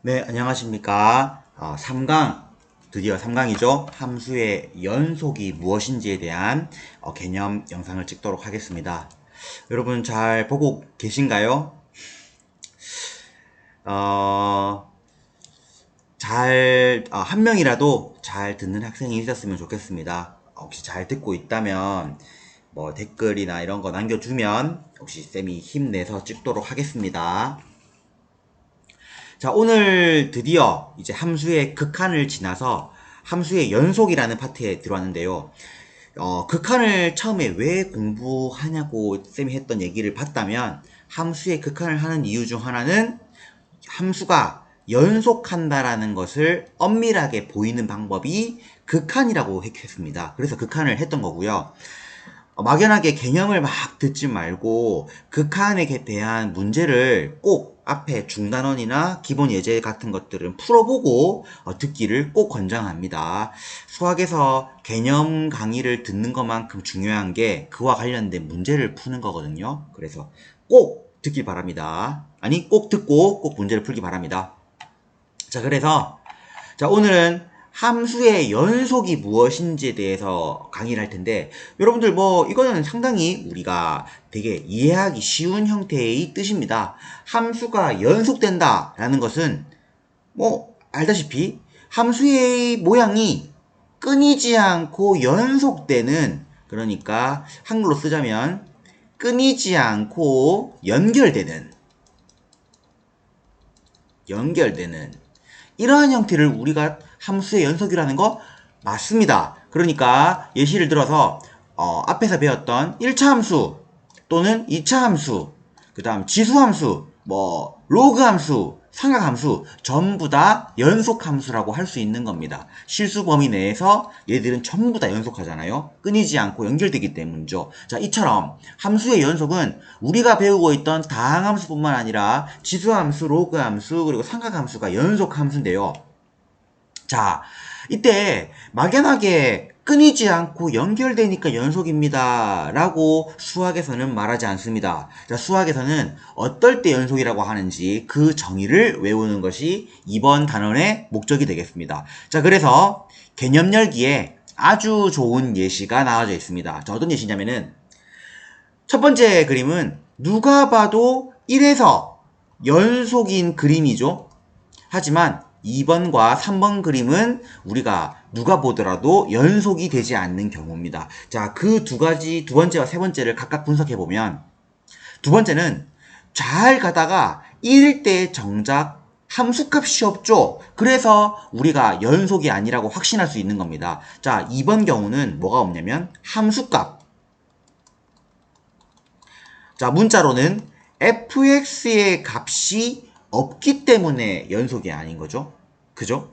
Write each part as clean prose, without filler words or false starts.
네, 안녕하십니까. 3강, 드디어 3강이죠. 함수의 연속이 무엇인지에 대한 개념 영상을 찍도록 하겠습니다. 여러분 잘 보고 계신가요? 어, 한 명이라도 잘 듣는 학생이 있었으면 좋겠습니다. 혹시 잘 듣고 있다면 뭐 댓글이나 이런 거 남겨주면 혹시 쌤이 힘내서 찍도록 하겠습니다. 자, 오늘 드디어 이제 함수의 극한을 지나서 함수의 연속이라는 파트에 들어왔는데요. 극한을 처음에 왜 공부하냐고 쌤이 했던 얘기를 봤다면 함수의 극한을 하는 이유 중 하나는 함수가 연속한다라는 것을 엄밀하게 보이는 방법이 극한이라고 했습니다. 그래서 극한을 했던 거고요. 막연하게 개념을 막 듣지 말고 극한에 대한 문제를 꼭 앞에 중단원이나 기본 예제 같은 것들은 풀어보고 듣기를 꼭 권장합니다. 수학에서 개념 강의를 듣는 것만큼 중요한 게 그와 관련된 문제를 푸는 거거든요. 그래서 꼭 듣길 바랍니다. 아니, 꼭 듣고 꼭 문제를 풀기 바랍니다. 자, 그래서 오늘은 함수의 연속이 무엇인지에 대해서 강의를 할 텐데, 여러분들 이거는 상당히 우리가 되게 이해하기 쉬운 형태의 뜻입니다. 함수가 연속된다 라는 것은 알다시피 함수의 모양이 끊이지 않고 연속되는, 그러니까 한글로 쓰자면 끊이지 않고 연결되는 이러한 형태를 우리가 함수의 연속이라는 거 맞습니다. 그러니까 예시를 들어서 앞에서 배웠던 1차 함수 또는 2차 함수, 그 다음 지수함수, 로그 함수, 삼각함수 전부 다 연속함수라고 할 수 있는 겁니다. 실수 범위 내에서 얘들은 전부 다 연속하잖아요. 끊이지 않고 연결되기 때문이죠. 자, 이처럼 함수의 연속은 우리가 배우고 있던 다항함수뿐만 아니라 지수함수, 로그함수, 그리고 삼각함수가 연속함수인데요. 자, 이때 막연하게 끊이지 않고 연결되니까 연속입니다 라고 수학에서는 말하지 않습니다. 자, 수학에서는 어떨 때 연속이라고 하는지 그 정의를 외우는 것이 이번 단원의 목적이 되겠습니다. 자, 그래서 개념 열기에 아주 좋은 예시가 나와져 있습니다. 자, 어떤 예시냐면은 첫 번째 그림은 누가 봐도 1에서 연속인 그림이죠. 하지만 2번과 3번 그림은 우리가 누가 보더라도 연속이 되지 않는 경우입니다. 자, 그 두 번째와 세 번째를 각각 분석해보면, 두 번째는 잘 가다가 1일 때 정작 함수값이 없죠. 그래서 우리가 연속이 아니라고 확신할 수 있는 겁니다. 자, 2번 경우는 뭐가 없냐면 함수값. 자, 문자로는 fx의 값이 없기 때문에 연속이 아닌 거죠. 그죠?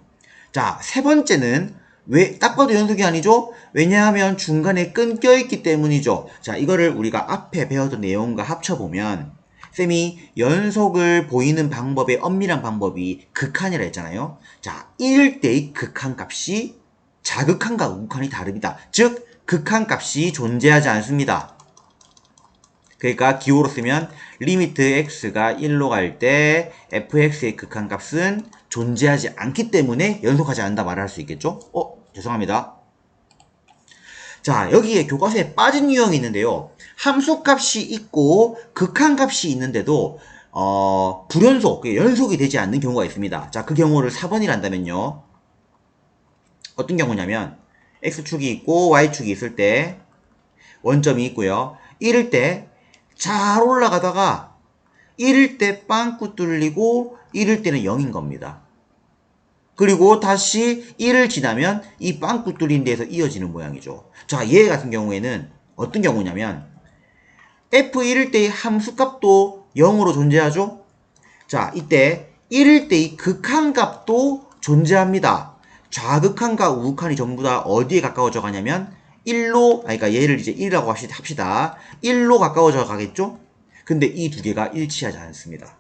자, 세 번째는 왜 딱 봐도 연속이 아니죠? 왜냐하면 중간에 끊겨 있기 때문이죠. 자, 이거를 우리가 앞에 배웠던 내용과 합쳐보면 쌤이 연속을 보이는 방법의 엄밀한 방법이 극한이라 했잖아요. 자, 1일 때의 극한값이 자극한과 우극한이 다릅니다. 즉, 극한값이 존재하지 않습니다. 그러니까 기호로 쓰면 리미트 x가 1로 갈 때 fx의 극한값은 존재하지 않기 때문에 연속하지 않는다 말을 할 수 있겠죠? 죄송합니다. 자, 여기에 교과서에 빠진 유형이 있는데요. 함수값이 있고 극한값이 있는데도 불연속, 연속이 되지 않는 경우가 있습니다. 자, 그 경우를 4번이란다면요. 어떤 경우냐면 x축이 있고 y축이 있을 때 원점이 있고요. 이럴 때 잘 올라가다가 이럴 때 빵꾸 뚫리고 이럴 때는 0인 겁니다. 그리고 다시 1을 지나면 이 빵꾸 뚫린 데에서 이어지는 모양이죠. 자, 얘 같은 경우에는 어떤 경우냐면 f1일 때의 함수값도 0으로 존재하죠. 자, 이때 1일 때의 극한값도 존재합니다. 좌극한과 우극한이 전부 다 어디에 가까워져 가냐면 1로, 그러니까 얘를 이제 1이라고 합시다. 1로 가까워져 가겠죠? 근데 이 두 개가 일치하지 않습니다.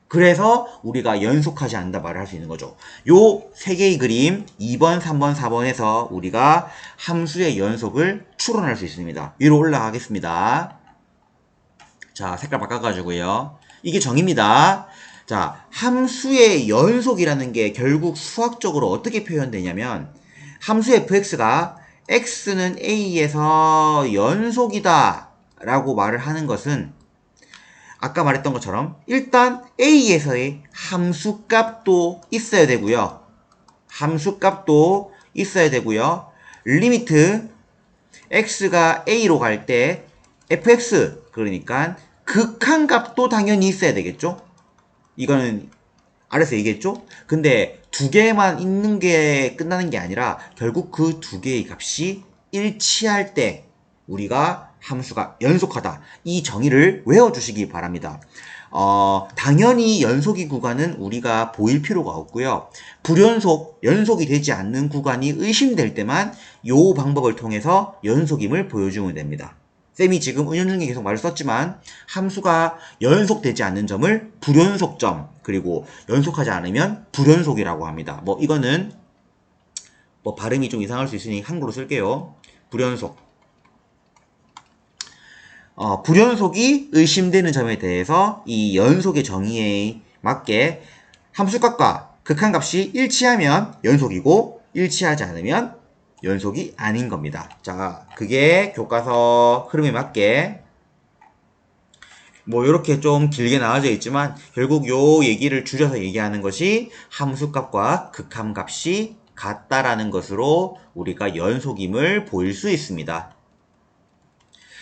그래서 우리가 연속하지 않는다 말을 할 수 있는 거죠. 요 세 개의 그림 2번, 3번, 4번에서 우리가 함수의 연속을 추론할 수 있습니다. 위로 올라가겠습니다. 자, 색깔 바꿔가지고요. 이게 정의입니다. 자, 함수의 연속이라는 게 결국 수학적으로 어떻게 표현되냐면 함수 fx가 x는 a에서 연속이다 라고 말을 하는 것은 아까 말했던 것처럼 일단 a에서의 함수값도 있어야 되고요. 함수값도 있어야 되고요. 리미트 x가 a로 갈 때 fx 그러니까 극한값도 당연히 있어야 되겠죠. 이거는 아래서 얘기했죠? 근데 두 개만 있는 게 끝나는 게 아니라 결국 그 두 개의 값이 일치할 때 우리가 함수가 연속하다. 이 정의를 외워주시기 바랍니다. 당연히 연속이 구간은 우리가 보일 필요가 없고요. 불연속, 연속이 되지 않는 구간이 의심될 때만 이 방법을 통해서 연속임을 보여주면 됩니다. 쌤이 지금 은연중에 계속 말을 썼지만 함수가 연속되지 않는 점을 불연속점, 그리고 연속하지 않으면 불연속이라고 합니다. 뭐 이거는 뭐 발음이 좀 이상할 수 있으니 한글로 쓸게요. 불연속. 불연속이 의심되는 점에 대해서 이 연속의 정의에 맞게 함수값과 극한값이 일치하면 연속이고 일치하지 않으면 연속이 아닌 겁니다. 자, 그게 교과서 흐름에 맞게 뭐 이렇게 좀 길게 나와져 있지만 결국 요 얘기를 줄여서 얘기하는 것이 함수값과 극한값이 같다라는 것으로 우리가 연속임을 보일 수 있습니다.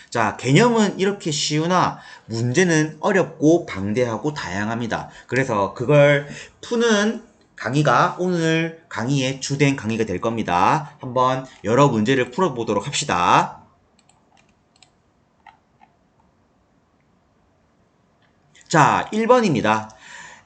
자, 개념은 이렇게 쉬우나 문제는 어렵고 방대하고 다양합니다. 그래서 그걸 푸는 강의가 오늘 강의의 주된 강의가 될 겁니다. 한번 여러 문제를 풀어보도록 합시다. 자, 1번입니다.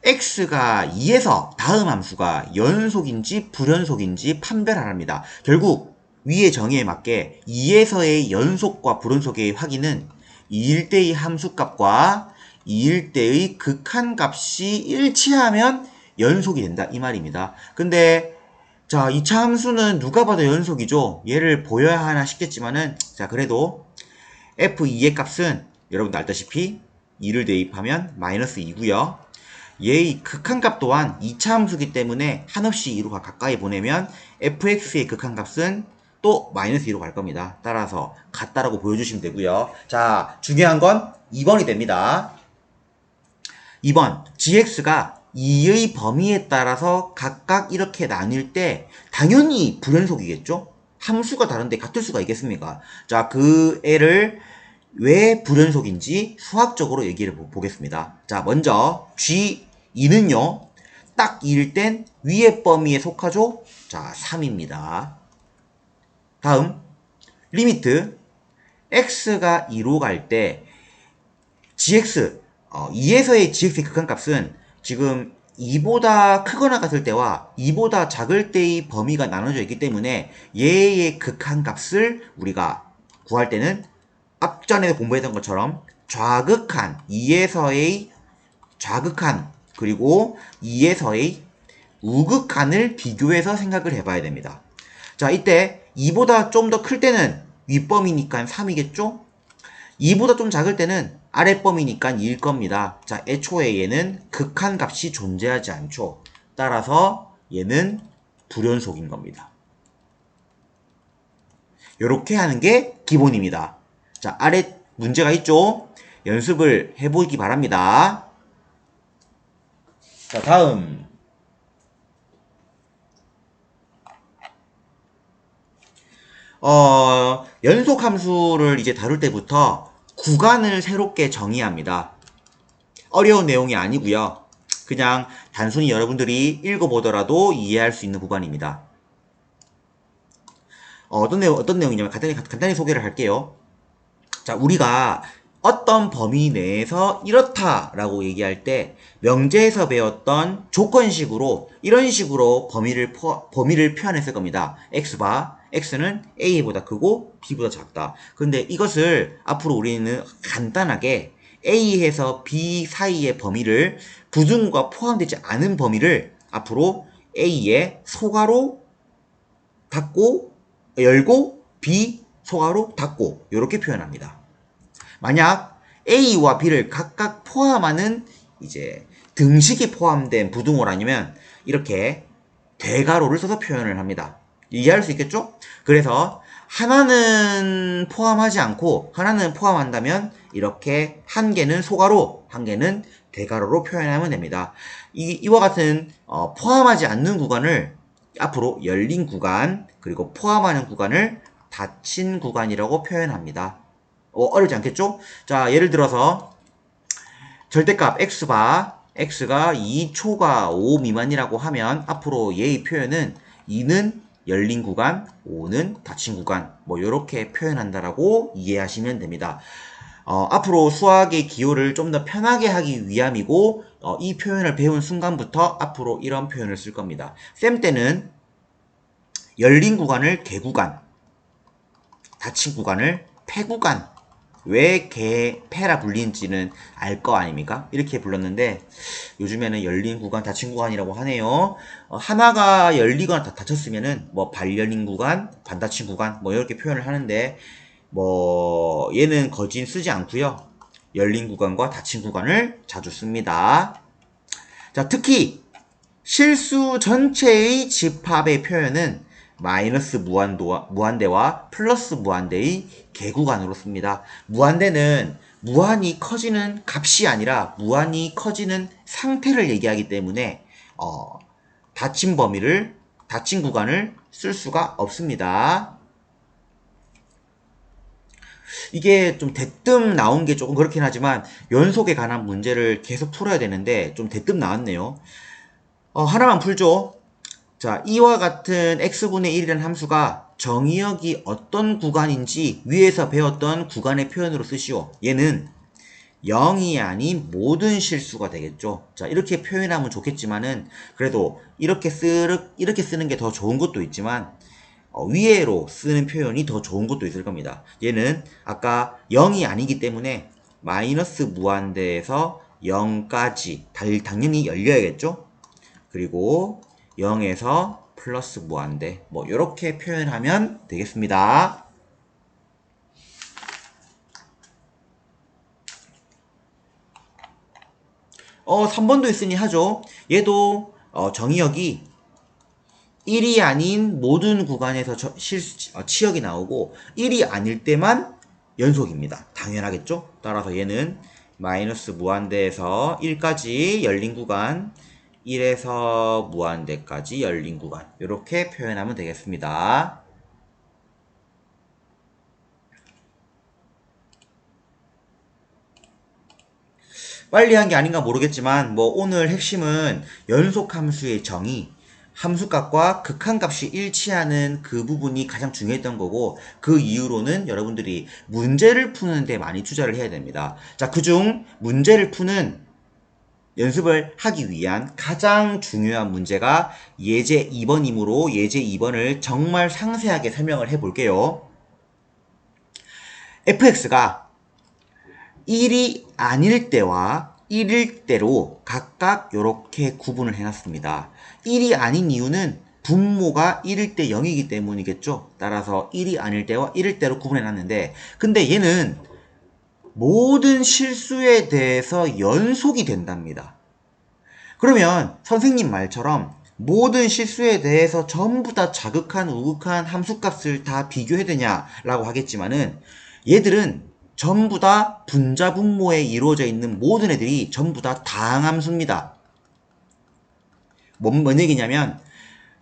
x가 2에서 다음 함수가 연속인지 불연속인지 판별하랍니다. 결국 위의 정의에 맞게 2에서의 연속과 불연속의 확인은 2일 때의 함수값과 2일 때의 극한값이 일치하면 연속이 된다 이 말입니다. 근데 자, 2차 함수는 누가 봐도 연속이죠. 얘를 보여야 하나 싶겠지만은 자, 그래도 f2의 값은 여러분도 알다시피 2를 대입하면 마이너스 2고요. 얘의 극한값 또한 2차 함수기 때문에 한없이 2로 가까이 보내면 fx의 극한값은 또 마이너스 2로 갈 겁니다. 따라서 같다라고 보여주시면 되고요. 자, 중요한 건 2번이 됩니다. 2번 gx가 2의 범위에 따라서 각각 이렇게 나뉠 때 당연히 불연속이겠죠? 함수가 다른데 같을 수가 있겠습니까? 자, 그 애를 왜 불연속인지 수학적으로 얘기를 보겠습니다. 자, 먼저 G2는요. 딱 2일 땐 위의 범위에 속하죠? 자, 3입니다. 다음 리미트 x가 2로 갈 때 gx 2에서의 gx의 극한값은 지금 2보다 크거나 같을 때와 2보다 작을 때의 범위가 나눠져 있기 때문에 얘의 극한값을 우리가 구할 때는 앞전에 공부했던 것처럼 좌극한 2에서의 좌극한 그리고 2에서의 우극한을 비교해서 생각을 해봐야 됩니다. 자, 이때 2보다 좀 더 클 때는 윗범위니까 3이겠죠? 2보다 좀 작을 때는 아랫범위니까 2일 겁니다. 자, 애초에 얘는 극한값이 존재하지 않죠. 따라서 얘는 불연속인 겁니다. 이렇게 하는 게 기본입니다. 자, 아래 문제가 있죠? 연습을 해보기 바랍니다. 자, 다음. 연속 함수를 이제 다룰 때부터 구간을 새롭게 정의합니다. 어려운 내용이 아니고요. 그냥 단순히 여러분들이 읽어보더라도 이해할 수 있는 구간입니다. 어떤 내용이냐면 간단히 소개를 할게요. 자, 우리가 어떤 범위 내에서 이렇다라고 얘기할 때 명제에서 배웠던 조건식으로 이런 식으로 범위를 표현했을 겁니다. x바 x는 a보다 크고 b보다 작다. 근데 이것을 앞으로 우리는 간단하게 a에서 b 사이의 범위를 부등과 포함되지 않은 범위를 앞으로 a의 소괄호 닫고 열고 b 소괄호 닫고 이렇게 표현합니다. 만약 A와 B를 각각 포함하는 이제 등식이 포함된 부등호라면 이렇게 대괄호를 써서 표현을 합니다. 이해할 수 있겠죠? 그래서 하나는 포함하지 않고 하나는 포함한다면 이렇게 한 개는 소괄호, 한 개는 대괄호로 표현하면 됩니다. 이와 같은 포함하지 않는 구간을 앞으로 열린 구간, 그리고 포함하는 구간을 닫힌 구간이라고 표현합니다. 어렵지 않겠죠? 자, 예를 들어서 절대값 x바 x가 2초가 5 미만이라고 하면 앞으로 얘의 표현은 2는 열린 구간, 5는 닫힌 구간, 뭐 이렇게 표현한다라고 이해하시면 됩니다. 앞으로 수학의 기호를 좀 더 편하게 하기 위함이고 이 표현을 배운 순간부터 앞으로 이런 표현을 쓸 겁니다. 쌤 때는 열린 구간을 개구간, 닫힌 구간을 폐구간, 왜 개폐라 불리는지는 알 거 아닙니까? 이렇게 불렀는데 요즘에는 열린 구간, 닫힌 구간이라고 하네요. 하나가 열리거나 닫혔으면은 뭐 반열린 구간, 반닫힌 구간 뭐 이렇게 표현을 하는데 뭐 얘는 거진 쓰지 않고요. 열린 구간과 닫힌 구간을 자주 씁니다. 자, 특히 실수 전체의 집합의 표현은 마이너스 무한대와 플러스 무한대의 개구간으로 씁니다. 무한대는 무한히 커지는 값이 아니라 무한히 커지는 상태를 얘기하기 때문에 닫힌 구간을 쓸 수가 없습니다. 이게 좀 대뜸 나온 게 조금 그렇긴 하지만 연속에 관한 문제를 계속 풀어야 되는데 좀 대뜸 나왔네요. 하나만 풀죠. 자, 이와 같은 x분의 1이라는 함수가 정의역이 어떤 구간인지 위에서 배웠던 구간의 표현으로 쓰시오. 얘는 0이 아닌 모든 실수가 되겠죠. 자, 이렇게 표현하면 좋겠지만은 그래도 이렇게 쓰는 게 더 좋은 것도 있지만 위에로 쓰는 표현이 더 좋은 것도 있을 겁니다. 얘는 아까 0이 아니기 때문에 마이너스 무한대에서 0까지 당연히 열려야겠죠. 그리고 0에서 플러스 무한대 뭐 이렇게 표현하면 되겠습니다. 3번도 있으니 하죠. 얘도 정의역이 1이 아닌 모든 구간에서 치역이 나오고 1이 아닐 때만 연속입니다. 당연하겠죠? 따라서 얘는 마이너스 무한대에서 1까지 열린 구간, 1에서 무한대까지 열린 구간 이렇게 표현하면 되겠습니다. 빨리 한 게 아닌가 모르겠지만 뭐 오늘 핵심은 연속함수의 정의, 함수값과 극한값이 일치하는 그 부분이 가장 중요했던 거고 그 이후로는 여러분들이 문제를 푸는 데 많이 투자를 해야 됩니다. 자, 그중 문제를 푸는 연습을 하기 위한 가장 중요한 문제가 예제 2번이므로 예제 2번을 정말 상세하게 설명을 해 볼게요. fx가 1이 아닐 때와 1일 때로 각각 이렇게 구분을 해놨습니다. 1이 아닌 이유는 분모가 1일 때 0이기 때문이겠죠. 따라서 1이 아닐 때와 1일 때로 구분해놨는데 근데 얘는 모든 실수에 대해서 연속이 된답니다. 그러면 선생님 말처럼 모든 실수에 대해서 전부 다 자극한 우극한 함수값을 다 비교해야 되냐라고 하겠지만은 얘들은 전부 다 분자 분모에 이루어져 있는 모든 애들이 전부 다 다항함수입니다. 뭔 얘기냐면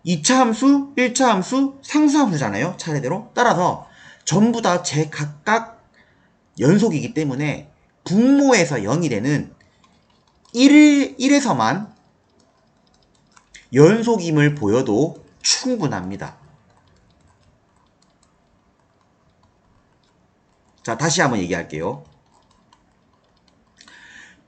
2차 함수, 1차 함수, 상수함수잖아요. 차례대로. 따라서 전부 다 제각각 연속이기 때문에 분모에서 0이 되는 1에서만 연속임을 보여도 충분합니다. 자, 다시 한번 얘기할게요.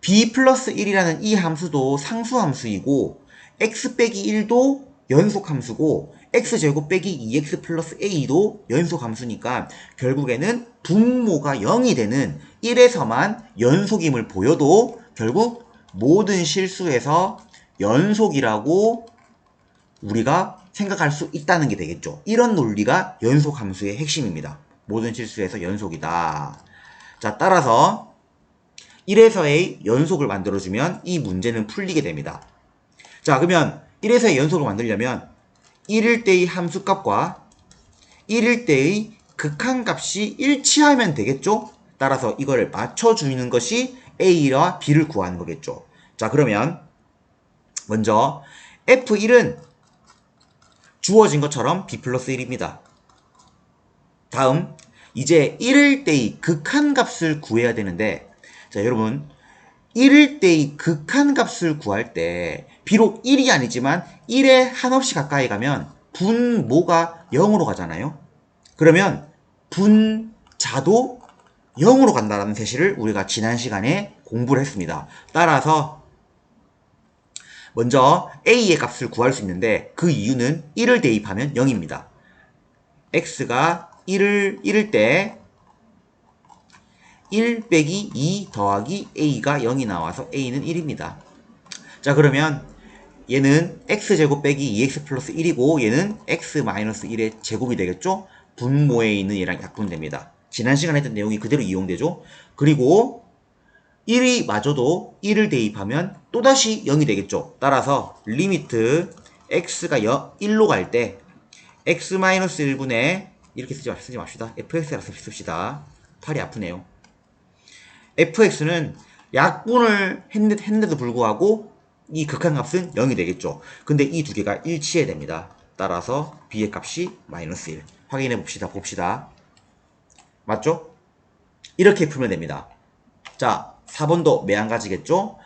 b 플러스 1이라는 이 함수도 상수함수이고 x 빼기 1도 연속함수고 x제곱 빼기 2x 플러스 a도 연속함수니까 결국에는 분모가 0이 되는 1에서만 연속임을 보여도 결국 모든 실수에서 연속이라고 우리가 생각할 수 있다는 게 되겠죠. 이런 논리가 연속함수의 핵심입니다. 모든 실수에서 연속이다. 자, 따라서 1에서의 연속을 만들어주면 이 문제는 풀리게 됩니다. 자, 그러면 1에서의 연속을 만들려면 1일 때의 함수값과 1일 때의 극한값이 일치하면 되겠죠? 따라서 이거를 맞춰주는 것이 A와 B를 구하는 거겠죠. 자, 그러면 먼저 F1은 주어진 것처럼 B 플러스 1입니다. 다음 이제 1일 때의 극한값을 구해야 되는데, 자, 여러분 1일 때의 극한값을 구할 때 비록 1이 아니지만 1에 한없이 가까이 가면 분모가 0으로 가잖아요. 그러면 분자도 0으로 간다는 사실을 우리가 지난 시간에 공부를 했습니다. 따라서 먼저 A의 값을 구할 수 있는데 그 이유는 1을 대입하면 0입니다. X가 1일 때 1 빼기 2 더하기 A가 0이 나와서 A는 1입니다. 자, 그러면 얘는 X제곱 빼기 2X 플러스 1이고 얘는 X 마이너스 1의 제곱이 되겠죠? 분모에 있는 얘랑 약분됩니다. 지난 시간에 했던 내용이 그대로 이용되죠? 그리고 1이 마저도 1을 대입하면 또다시 0이 되겠죠? 따라서 리미트 X가 1로 갈 때 X 마이너스 1분의 이렇게 쓰지 맙시다. fx라서 씁시다. 팔이 아프네요. fx는 약분을 했는데도 불구하고 이 극한값은 0이 되겠죠. 근데 이 두 개가 일치해야 됩니다. 따라서 b의 값이 마이너스 1. 확인해 봅시다. 맞죠? 이렇게 풀면 됩니다. 자, 4번도 매한가지겠죠?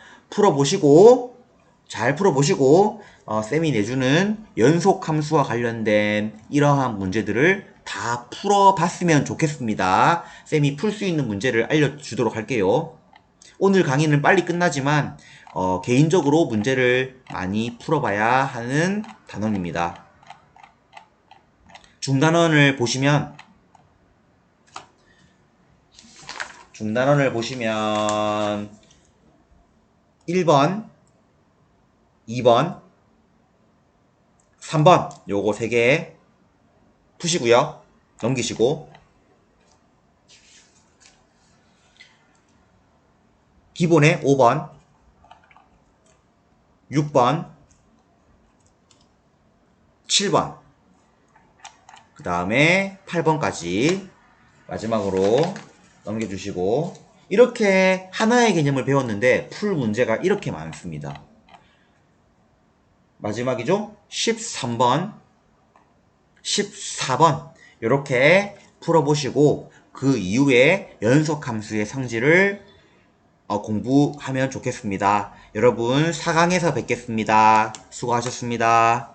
잘 풀어보시고 쌤이 내주는 연속함수와 관련된 이러한 문제들을 다 풀어봤으면 좋겠습니다. 쌤이 풀 수 있는 문제를 알려주도록 할게요. 오늘 강의는 빨리 끝나지만 개인적으로 문제를 많이 풀어봐야 하는 단원입니다. 중단원을 보시면 1번, 2번, 3번 요거 3개 푸시고요. 넘기시고 기본에 5번, 6번, 7번 그 다음에 8번까지 마지막으로 넘겨주시고 이렇게 하나의 개념을 배웠는데 풀 문제가 이렇게 많습니다. 마지막이죠? 13번, 14번 이렇게 풀어보시고 그 이후에 연속함수의 성질을 공부하면 좋겠습니다. 여러분 4강에서 뵙겠습니다. 수고하셨습니다.